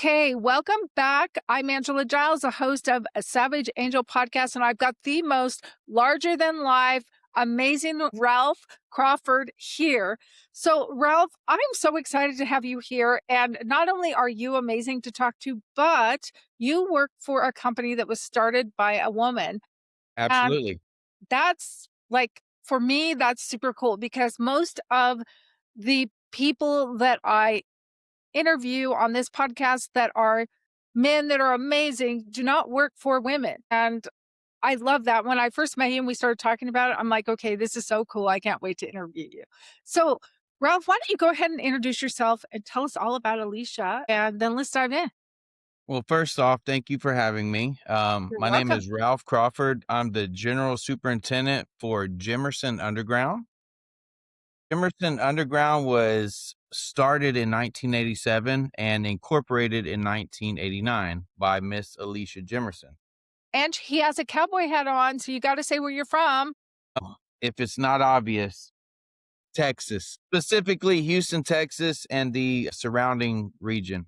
Okay, welcome back. I'm Angela Giles, the host of a Savage Angel podcast, and I've got the most larger than life, amazing Ralph Crawford here. So, Ralph, I'm so excited to have you here. And not only are you amazing to talk to, but you work for a company that was started by a woman. And Absolutely. that's like, for me, that's super cool because most of the people that I interview on this podcast that are men that are amazing do not work for women. And I love that. When I first met you and we started talking about it, I'm like, okay, this is so cool. I can't wait to interview you. So, Ralph, why don't you go ahead and introduce yourself and tell us all about Alicia and then let's dive in. Well, first off, thank you for having me. You're My name welcome. is Ralph Crawford. I'm the general superintendent for Jimerson Underground. Jimerson Underground was started in 1987 and incorporated in 1989 by Miss Alicia Jimerson. And he has a cowboy hat on, so you got to say where you're from. Oh, if it's not obvious, Texas, specifically Houston, Texas, and the surrounding region.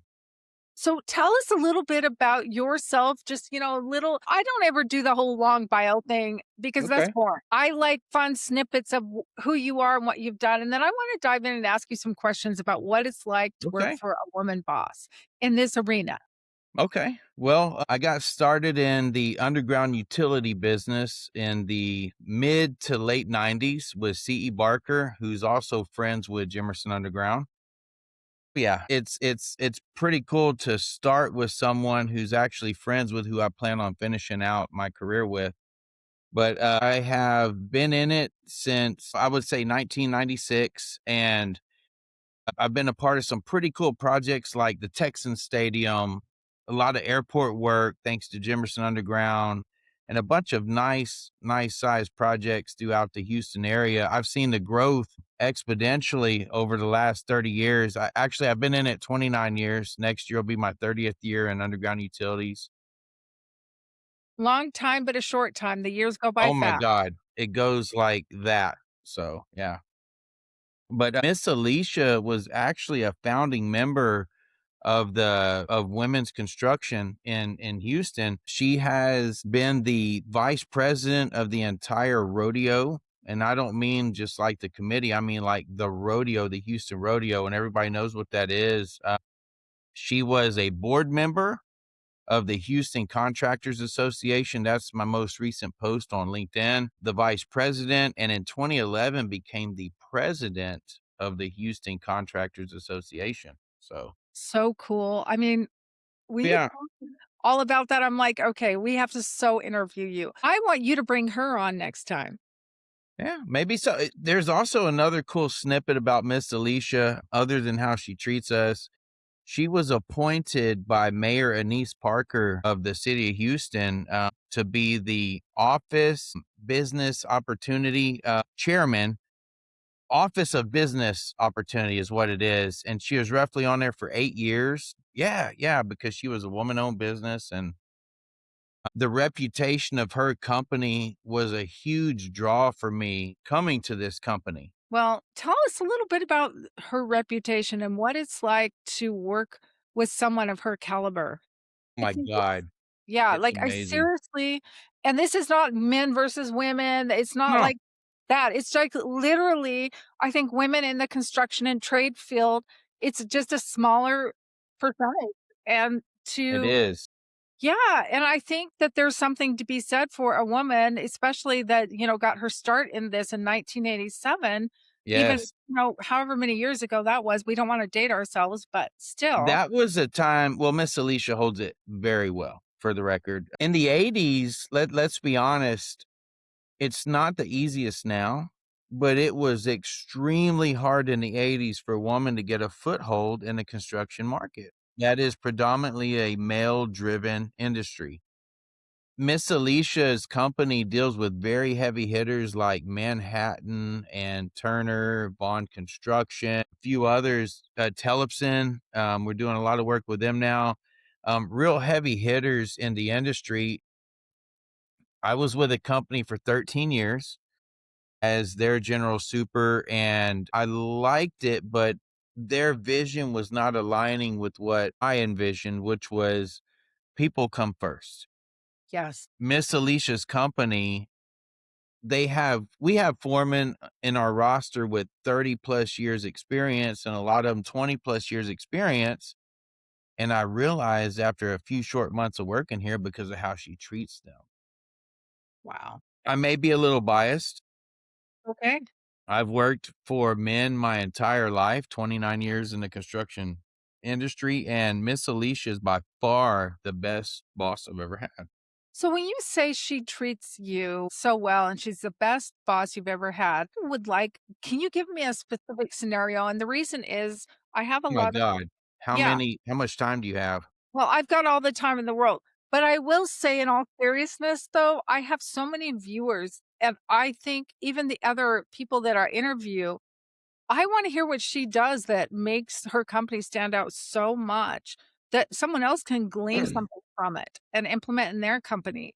So tell us a little bit about yourself. Just, a little. I don't ever do the whole long bio thing because that's Okay. boring. I like fun snippets of who you are and what you've done. And then I want to dive in and ask you some questions about what it's like to work Okay. for a woman boss in this arena. Okay. Well, I got started in the underground utility business in the mid to late 90s with C.E. Barker, who's also friends with Jimerson Underground. Yeah, it's pretty cool to start with someone who's actually friends with who I plan on finishing out my career with. But I have been in it since I would say 1996, and I've been a part of some pretty cool projects like the Texans Stadium, a lot of airport work thanks to Jimerson Underground, and a bunch of nice sized projects throughout the Houston area. I've seen the growth exponentially over the last 30 years. I've been in it 29 years. Next year will be my 30th year in underground utilities. Long time, but a short time. The years go by Oh my fast. God, it goes like that. So, yeah. But Miss Alicia was actually a founding member of women's construction in Houston. She has been the vice president of the entire rodeo. And I don't mean just like the committee. I mean like the rodeo, the Houston rodeo, and everybody knows what that is. She was a board member of the Houston Contractors Association. That's my most recent post on LinkedIn. The vice president, and in 2011 became the president of the Houston Contractors Association. So, So cool. I mean, we yeah. talked all about that. I'm like, okay, we have to so interview you. I want you to bring her on next time. Yeah, maybe so. There's also another cool snippet about Miss Alicia, other than how she treats us. She was appointed by Mayor Anise Parker of the city of Houston to be the Office Business Opportunity Chairman. Office of Business Opportunity is what it is. And she was roughly on there for 8 years. Yeah, because she was a woman owned business, and the reputation of her company was a huge draw for me coming to this company. Well, tell us a little bit about her reputation and what it's like to work with someone of her caliber. Oh I my think God, yeah, it's like I amazing. seriously, and this is not men versus women. It's not No, like that. It's like literally, I think women in the construction and trade field, it's just a smaller percentage. And it to is. yeah, and I think that there's something to be said for a woman, especially that, got her start in this in 1987, even, Yes. however many years ago that was. We don't want to date ourselves, but still. That was a time, well, Miss Alicia holds it very well for the record. In the 80s, let's be honest, it's not the easiest now, but it was extremely hard in the 80s for a woman to get a foothold in the construction market. That is predominantly a male-driven industry. Miss Alicia's company deals with very heavy hitters like Manhattan and Turner, Bond Construction, a few others, Tellefson. We're doing a lot of work with them now. Real heavy hitters in the industry. I was with a company for 13 years as their general super, and I liked it, but their vision was not aligning with what I envisioned, which was people come first. Yes. Miss Alicia's company, we have foremen in our roster with 30 plus years experience and a lot of them 20 plus years experience. And I realized after a few short months of working here because of how she treats them. Wow. I may be a little biased. Okay. I've worked for men my entire life, 29 years in the construction industry, and Miss Alicia is by far the best boss I've ever had. So when you say she treats you so well and she's the best boss you've ever had, can you give me a specific scenario? And the reason is I have a Oh my lot of, God. yeah, How much time do you have? well, I've got all the time in the world. But I will say, in all seriousness, though, I have so many viewers. And I think even the other people that I interview, I want to hear what she does that makes her company stand out so much that someone else can glean something from it and implement in their company.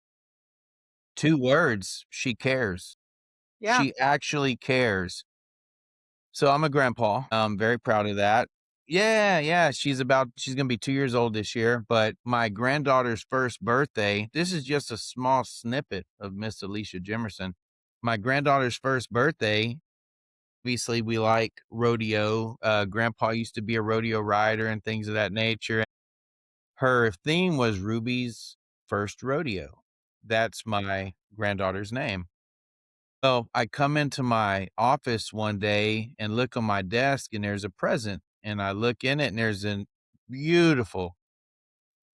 2 words, she cares. Yeah. She actually cares. So I'm a grandpa. I'm very proud of that. Yeah, yeah, she's gonna be 2 years old this year, but my granddaughter's first birthday, this is just a small snippet of Miss Alicia Jimerson. My granddaughter's first birthday, obviously, we like rodeo. Grandpa used to be a rodeo rider and things of that nature. Her theme was Ruby's first rodeo. That's my granddaughter's name. Well, I come into my office one day and look on my desk, and there's a present, and I look in it, and there's a beautiful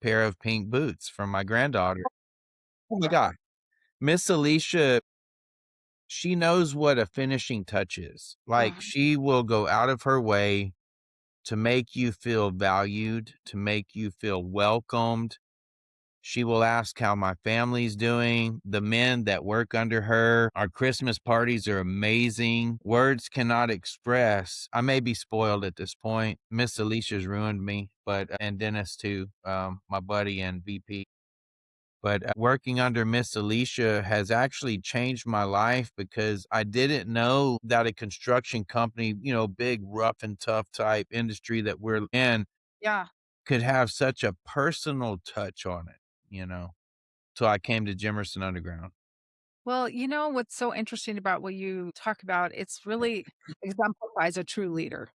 pair of pink boots from my granddaughter. Oh my god. Miss Alicia, she knows what a finishing touch is. Like, Mhm. she will go out of her way to make you feel valued, to make you feel welcomed. She will ask how my family's doing. The men that work under her, our Christmas parties are amazing. Words cannot express. I may be spoiled at this point. Miss Alicia's ruined me, but and Dennis too, my buddy and VP. But working under Miss Alicia has actually changed my life because I didn't know that a construction company, big rough and tough type industry that we're in, Yeah. could have such a personal touch on it, you know? So I came to Jimerson Underground. Well, you know what's so interesting about what you talk about? It's really exemplifies a true leader.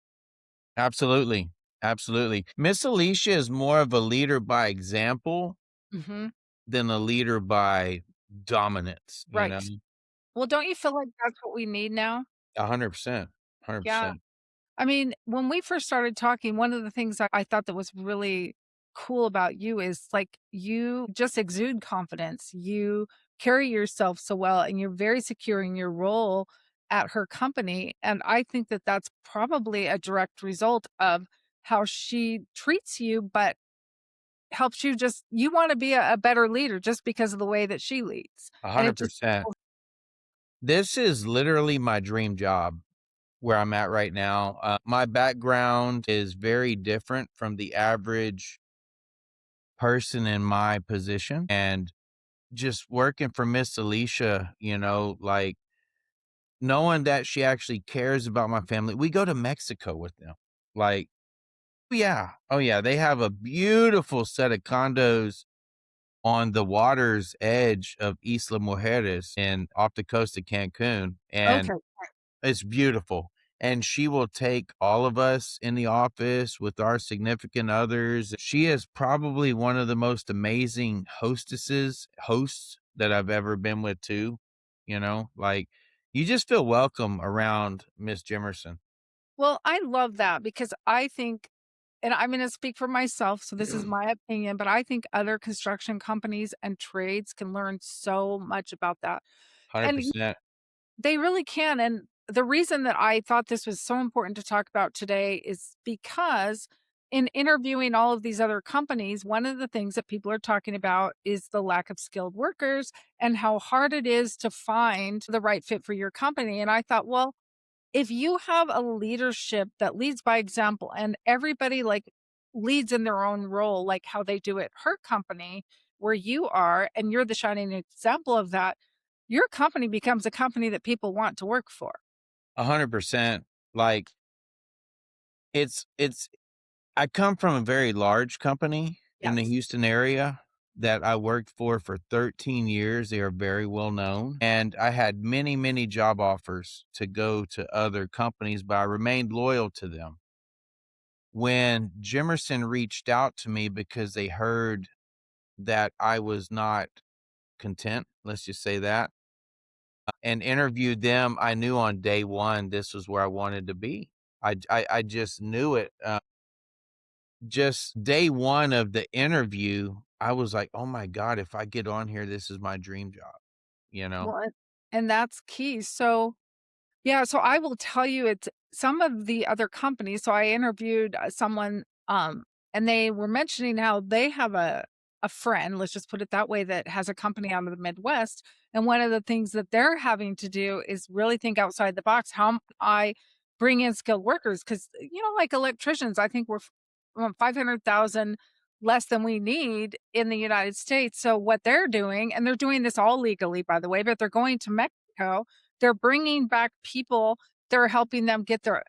Absolutely. Absolutely. Miss Alicia is more of a leader by example Mhm. than a leader by dominance, you know? Right. Well, don't you feel like that's what we need now? 100%. Yeah. 100%. I mean, when we first started talking, one of the things that I thought that was really cool about you is like you just exude confidence. You carry yourself so well and you're very secure in your role at her company. And I think that that's probably a direct result of how she treats you, but helps you just, you want to be a better leader just because of the way that she leads. And it just, 100%. This is literally my dream job where I'm at right now. My background is very different from the average person in my position. And just working for Miss Alicia, like knowing that she actually cares about my family. We go to Mexico with them. Like, yeah. Oh, yeah. They have a beautiful set of condos on the water's edge of Isla Mujeres and off the coast of Cancun. And okay. it's beautiful. And she will take all of us in the office with our significant others. She is probably one of the most amazing hosts that I've ever been with too. Like you just feel welcome around Miss Jimerson. Well, I love that because I think, and I'm going to speak for myself, so this is my opinion, but I think other construction companies and trades can learn so much about that. And 100%. they really can. And the reason that I thought this was so important to talk about today is because in interviewing all of these other companies, one of the things that people are talking about is the lack of skilled workers and how hard it is to find the right fit for your company. And I thought, well, if you have a leadership that leads by example and everybody like leads in their own role, like how they do at her company where you are, and you're the shining example of that, your company becomes a company that people want to work for. 100%. Like It's I come from a very large company in the Yes. Houston area that I worked for 13 years. They are very well known, and I had many, many job offers to go to other companies, but I remained loyal to them. When Jimerson reached out to me because they heard that I was not content, let's just say that, and interviewed them, I knew on day 1 this was where I wanted to be. I just knew it. Just day 1 of the interview, I was like, "Oh my god, if I get on here, this is my dream job," you know? Well, and that's key. So yeah, so I will tell you it's some of the other companies. So I interviewed someone, and they were mentioning how they have a friend, let's just put it that way, that has a company out of the Midwest. And one of the things that they're having to do is really think outside the box. How I bring in skilled workers? Because like electricians, I think we're 500,000 less than we need in the United States. So what they're doing, and they're doing this all legally, by the way, but they're going to Mexico, they're bringing back people. They're helping them get their,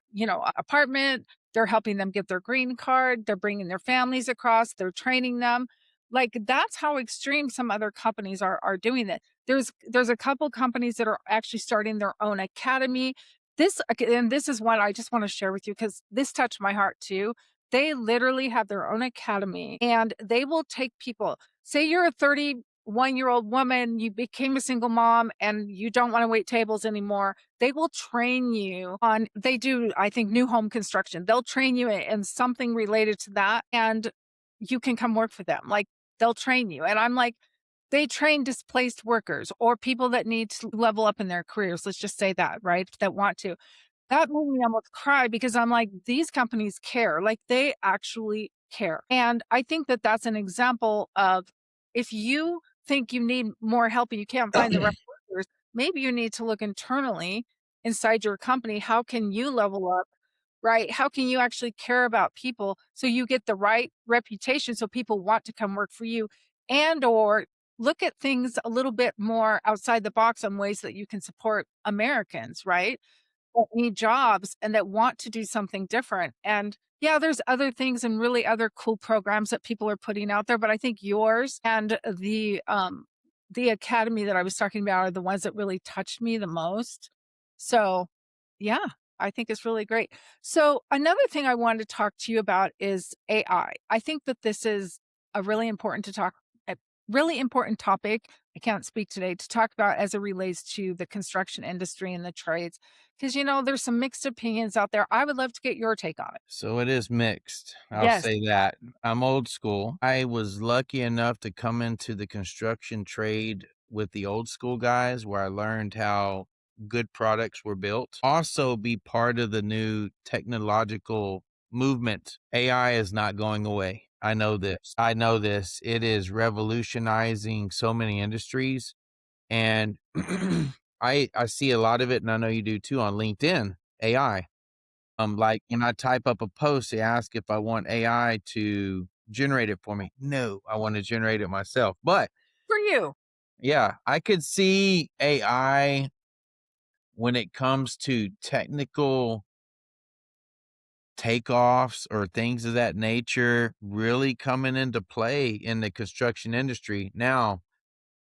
apartment. They're helping them get their green card. They're bringing their families across. They're training them. Like that's how extreme some other companies are doing it. There's a couple companies that are actually starting their own academy. And this is what I just want to share with you because this touched my heart too. They literally have their own academy and they will take people. Say you're a 31-year-old woman, you became a single mom and you don't want to wait tables anymore. They will train you on, they do, I think, new home construction. They'll train you in something related to that and you can come work for them. Like they'll train you. And I'm like, they train displaced workers or people that need to level up in their careers. Let's just say that, right? That want to. That made me almost cry because I'm like, these companies care, like they actually care. And I think that that's an example of if you think you need more help and you can't find the right workers, maybe you need to look internally inside your company. How can you level up? Right? How can you actually care about people so you get the right reputation so people want to come work for you and or look at things a little bit more outside the box on ways that you can support Americans, right? That need jobs and that want to do something different. And yeah, there's other things and really other cool programs that people are putting out there, but I think yours and the academy that I was talking about are the ones that really touched me the most. So, yeah, I think it's really great. So, another thing I wanted to talk to you about is AI. I think that this is a really important to talk a really important topic. I can't speak today to talk about as it relates to the construction industry and the trades. Because, there's some mixed opinions out there. I would love to get your take on it. So it is mixed, I'll Yes. say that. I'm old school. I was lucky enough to come into the construction trade with the old school guys where I learned how good products were built. Also be part of the new technological movement. AI is not going away. I know this. I know this. It is revolutionizing so many industries and I see a lot of it and I know you do too on LinkedIn, AI. Like when I type up a post, they ask if I want AI to generate it for me. No, I want to generate it myself. But For you. yeah, I could see AI when it comes to technical takeoffs or things of that nature really coming into play in the construction industry. Now,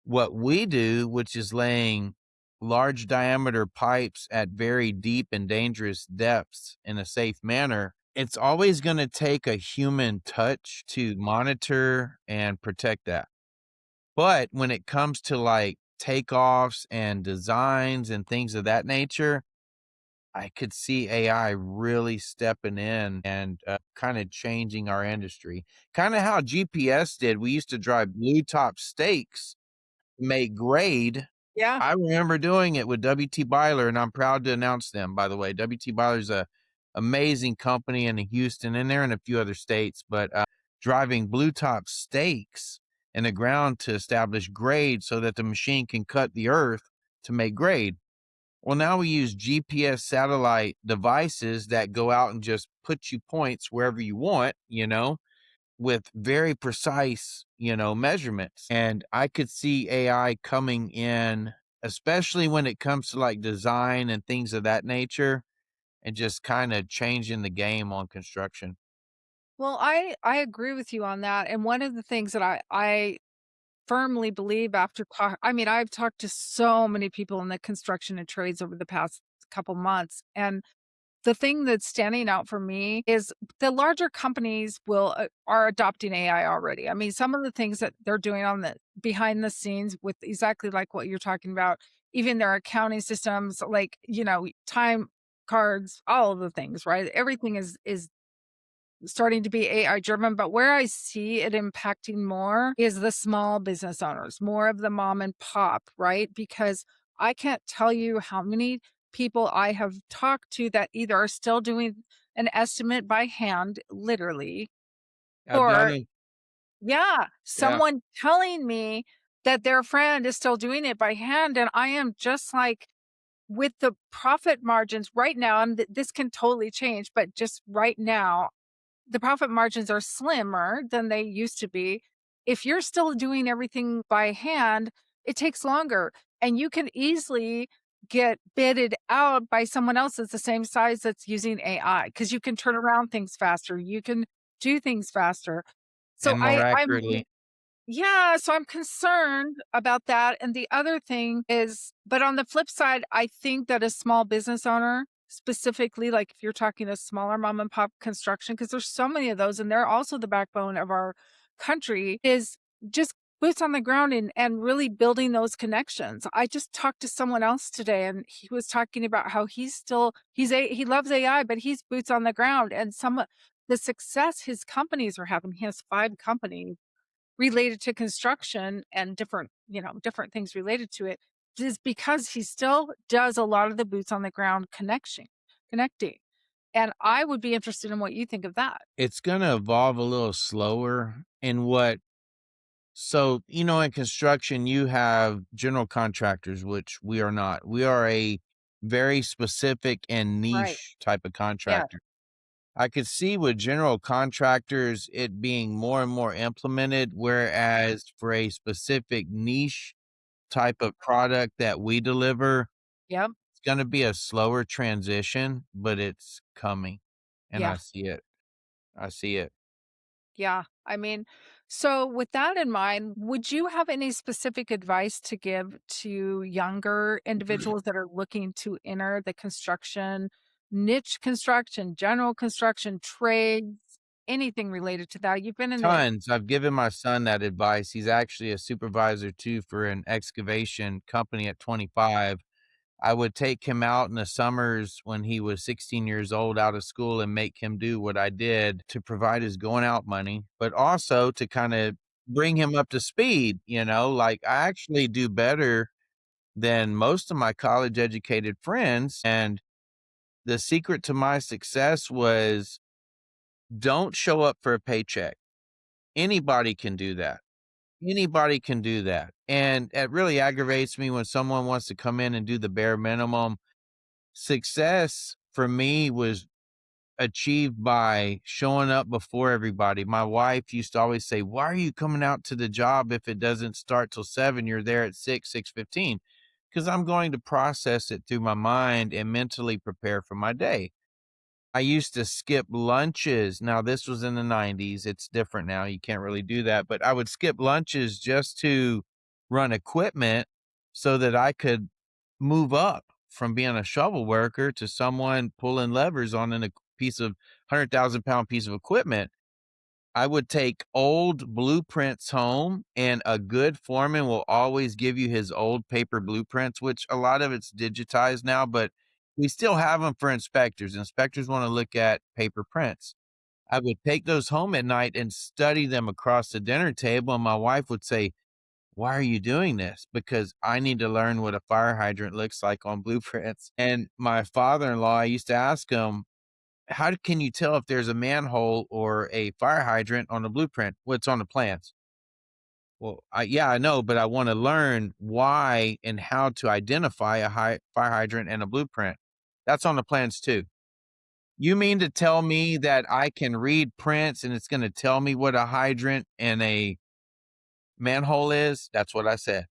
what we do, which is laying large diameter pipes at very deep and dangerous depths in a safe manner, it's always going to take a human touch to monitor and protect that. But when it comes to like takeoffs and designs and things of that nature, I could see AI really stepping in and kind of changing our industry. Kind of how GPS did. We used to drive blue top stakes make grade. Yeah. I remember doing it with WT Byler, and I'm proud to announce them, by the way. WT Byler's a amazing company in Houston, and they're in a few other states, but driving blue top stakes in the ground to establish grade so that the machine can cut the earth to make grade. Well, now we use GPS satellite devices that go out and just put you points wherever you want, with very precise, measurements. And I could see AI coming in, especially when it comes to like design and things of that nature, and just kind of changing the game on construction. Well, I agree with you on that, and one of the things that I firmly believe after I mean, I've talked to so many people in the construction and trades over the past couple months, and the thing that's standing out for me is the larger companies are adopting AI already. I mean, some of the things that they're doing on the behind the scenes with exactly like what you're talking about, even their accounting systems, like, time cards, all of the things, right? Everything is starting to be AI driven, but where I see it impacting more is the small business owners, more of the mom and pop, right? Because I can't tell you how many people I have talked to that either are still doing an estimate by hand, literally, I've done or it. yeah, Yeah. someone telling me that their friend is still doing it by hand. And I am just like, with the profit margins right now, and this can totally change, but just right now, the profit margins are slimmer than they used to be. If you're still doing everything by hand, it takes longer and you can easily get bidded out by someone else that's the same size that's using AI because you can turn around things faster. You can do things faster. So And more I'm accurately. yeah, so I'm concerned about that. And the other thing is, but on the flip side, I think that a small business owner, specifically, like if you're talking a smaller mom and pop construction, because there's so many of those and they're also the backbone of our country, is just boots on the ground and really building those connections. I just talked to someone else today and he was talking about how he loves AI, but he's boots on the ground and some of the success his companies are having. He has 5 companies related to construction and different things related to it is because he still does a lot of the boots on the ground connecting. And I would be interested in what you think of that. It's going to evolve a little slower in what, so, in construction, you have general contractors, which we are not. We are a very specific and Right. niche type of Yeah. contractor. I could see with general contractors it being more and more implemented, whereas for a specific niche type of product that we deliver, Yep. it's gonna be a slower transition, but it's coming, and Yeah. I see it. I see it. Yeah. I mean, so with that in mind, would you have any specific advice to give to younger individuals that are looking to enter the construction, niche construction, general construction, trades, anything related to that? You've been in the Tons. I've given my son that advice. He's actually a supervisor too for an excavation company at 25. I would take him out in the summers when he was 16 years old out of school and make him do what I did to provide his going out money, but also to kind of bring him up to speed, like I actually do better than most of my college educated friends. And the secret to my success was don't show up for a paycheck. Anybody can do that. Anybody can do that. And it really aggravates me when someone wants to come in and do the bare minimum. Success for me was achieved by showing up before everybody. My wife used to always say, "Why are you coming out to the job if it doesn't start till 7? You're there at 6, 6:15." Because I'm going to process it through my mind and mentally prepare for my day. I used to skip lunches. Now, this was in the 90s. It's different now. You can't really do that. But I would skip lunches just to run equipment so that I could move up from being a shovel worker to someone pulling levers on a piece of 100,000-pound piece of equipment. I would take old blueprints home, and a good foreman will always give you his old paper blueprints, which a lot of it's digitized now, but we still have them for inspectors. Inspectors want to look at paper prints. I would take those home at night and study them across the dinner table, and my wife would say, "Why are you doing this?" Because I need to learn what a fire hydrant looks like on blueprints. And my father-in-law, I used to ask him, how can you tell if there's a manhole or a fire hydrant on the blueprint? What's on the plans? Well, yeah, I know, but I want to learn why and how to identify a fire hydrant and a blueprint. That's on the plans too. You mean to tell me that I can read prints and it's going to tell me what a hydrant and a manhole is? That's what I said.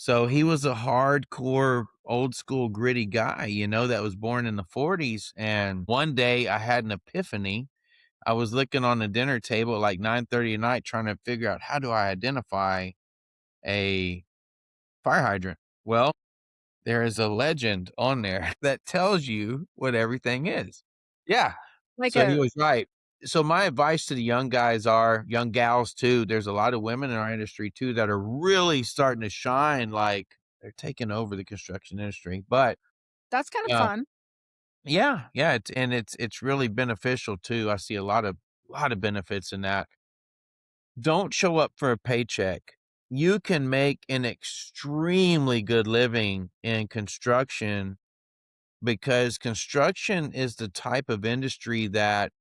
So he was a hardcore, old school, gritty guy, that was born in the 40s. And one day I had an epiphany. I was looking on the dinner table at like 9:30 at night trying to figure out how do I identify a fire hydrant. Well, there is a legend on there that tells you what everything is. Yeah. Like So he a was right. So my advice to the young guys are young gals too. There's a lot of women in our industry too that are really starting to shine, like they're taking over the construction industry. But that's kind of uh, fun. yeah, yeah, it's really beneficial too. I see a lot of benefits in that. Don't show up for a paycheck. You can make an extremely good living in construction because construction is the type of industry that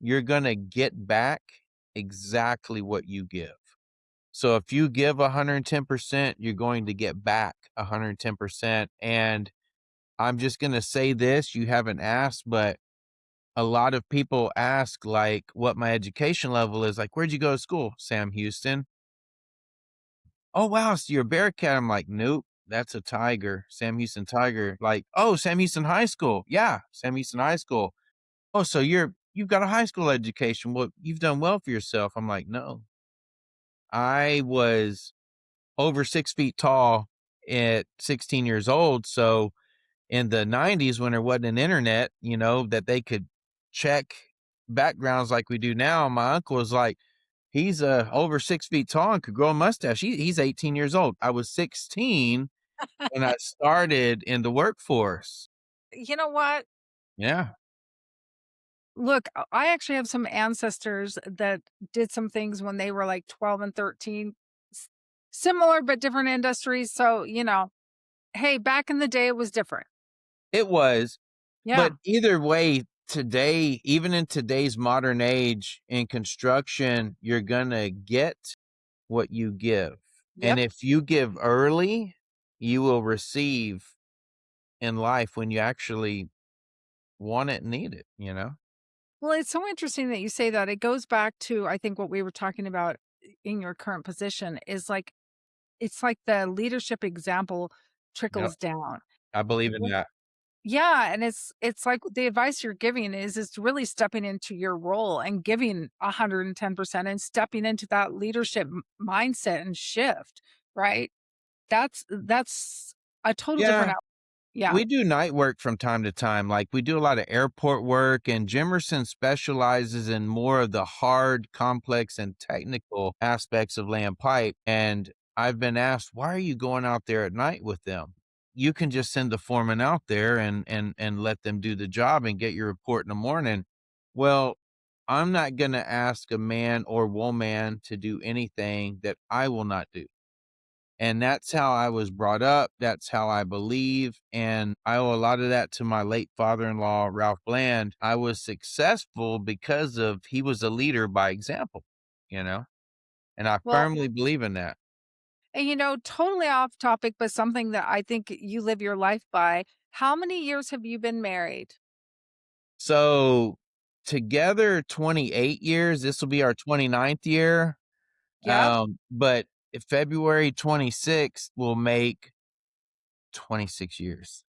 you're gonna get back exactly what you give. So if you give 110%, you're going to get back 110%. And I'm just gonna say this, you haven't asked, but a lot of people ask like what my education level is. Like, where'd you go to school? Sam Houston. Oh, wow, so you're a Bearcat? I'm like, "Nope, that's a Tiger, Sam Houston Tiger." Like, "Oh, Sam Houston High School." "Yeah, Sam Houston High School." "Oh, so you've got a high school education. Well, you've done well for yourself." I'm like, "No, I was over 6 feet tall at 16 years old." So in the 90s when there wasn't an internet, that they could check backgrounds like we do now, my uncle was like, he's over 6 feet tall and could grow a mustache. He's 18 years old. I was 16 when I started in the workforce. You know what? Yeah. Look, I actually have some ancestors that did some things when they were like 12 and 13, s- similar but different industries. So, hey, back in the day, it was different. It was, but Yeah. either way, today, even in today's modern age in construction, you're gonna get what you give. And Yep. if you give early, you will receive in life when you actually want it and need it. Well, it's so interesting that you say that. It goes back to, I think, what we were talking about in your current position is like, it's like the leadership example Yep. trickles down. I believe in Wh- that. Yeah, and it's like the advice you're giving is really stepping into your role and giving 110% and stepping into that leadership mindset and shift, right? That's a total different Yeah. out. Yeah. We do night work from time to time. Like we do a lot of airport work, and Jimerson specializes in more of the hard, complex, and technical aspects of laying pipe. And I've been asked, why are you going out there at night with them? You can just send the foreman out there and let them do the job and get your report in the morning. Well, I'm not going to ask a man or woman to do anything that I will not do. And that's how I was brought up, that's how I believe, and I owe a lot of that to my late father-in-law, Ralph Bland. I was successful because of he was a leader by example, you know, and I Well, firmly believe in that. and totally off topic, but something that I think you live your life by. How many years have you been married? So, together 28 years, this will be our 29th year, Yep. but February 26th will make 26 years.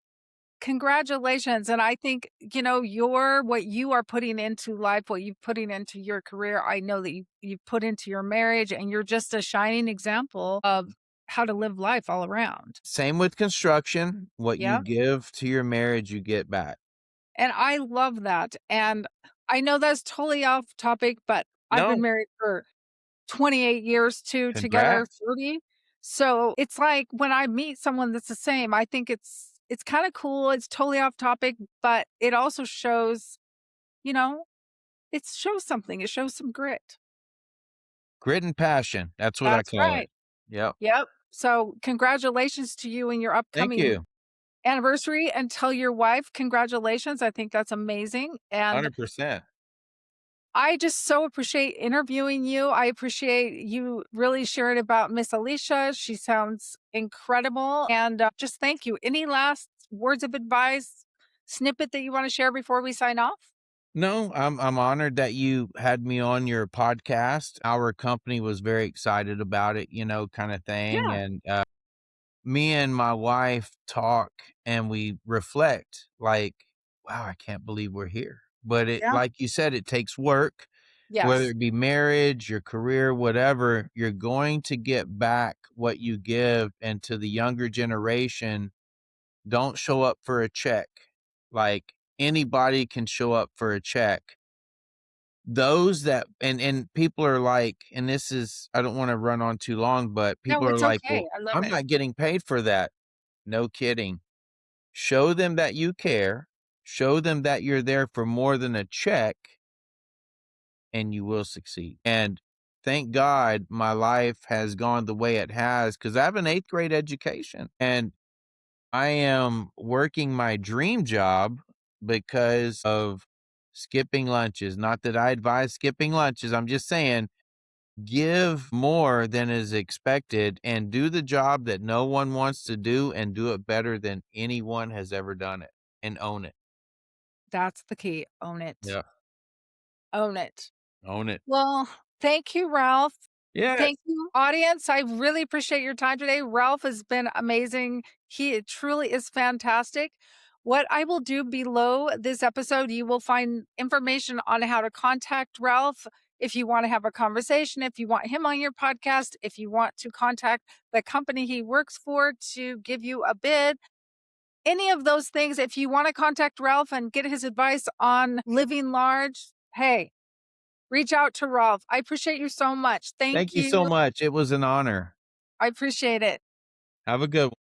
Congratulations. And I think, your what you are putting into life, what you're putting into your career, I know that you put into your marriage and you're just a shining example of how to live life all around. Same with construction, what you Yeah. give to your marriage, you get back. And I love that. And I know that's totally off topic, but I've been No, married for 28 years too, together congrats. 30. So it's like when I meet someone that's the same, I think it's kind of cool. It's totally off topic, but it also shows, you know, it shows something. It shows some grit. Grit and passion, that's what I That's call it. right. Yep. Yep. So congratulations to you and your Thank upcoming you. anniversary, and tell your wife congratulations. I think that's amazing. And 100%. I just so appreciate interviewing you. I appreciate you really sharing about Miss Alicia. She sounds incredible. And just thank you. Any last words of advice, snippet that you want to share before we sign off? No, I'm honored that you had me on your podcast. Our company was very excited about it, kinda thing, Yeah. and, me and my wife talk and we reflect like, wow, I can't believe we're here. But it, Yeah. like you said, it takes work, whether Yes. it be marriage, your career, whatever, you're going to get back what you give. And to the younger generation, don't show up for a check. Like anybody can show up for a check. Those that and people are like, and this is, I don't want to run on too long, but people No, are it's like, okay. well, I love I'm it. not getting paid for that. No kidding. Show them that you care. Show them that you're there for more than a check, and you will succeed. And thank God my life has gone the way it has because I have an eighth grade education and I am working my dream job because of skipping lunches. Not that I advise skipping lunches. I'm just saying give more than is expected and do the job that no one wants to do and do it better than anyone has ever done it and own it. That's the key. Own it. Yeah. Own it. Own it. Well, thank you, Ralph. Yes. Thank you, audience. I really appreciate your time today. Ralph has been amazing. He truly is fantastic. What I will do below this episode, you will find information on how to contact Ralph if you want to have a conversation, if you want him on your podcast, if you want to contact the company he works for to give you a bid. Any of those things, if you want to contact Ralph and get his advice on living large, hey, reach out to Ralph. I appreciate you so much. Thank Thank you so you. much. It was an honor. I appreciate it. Have a good one.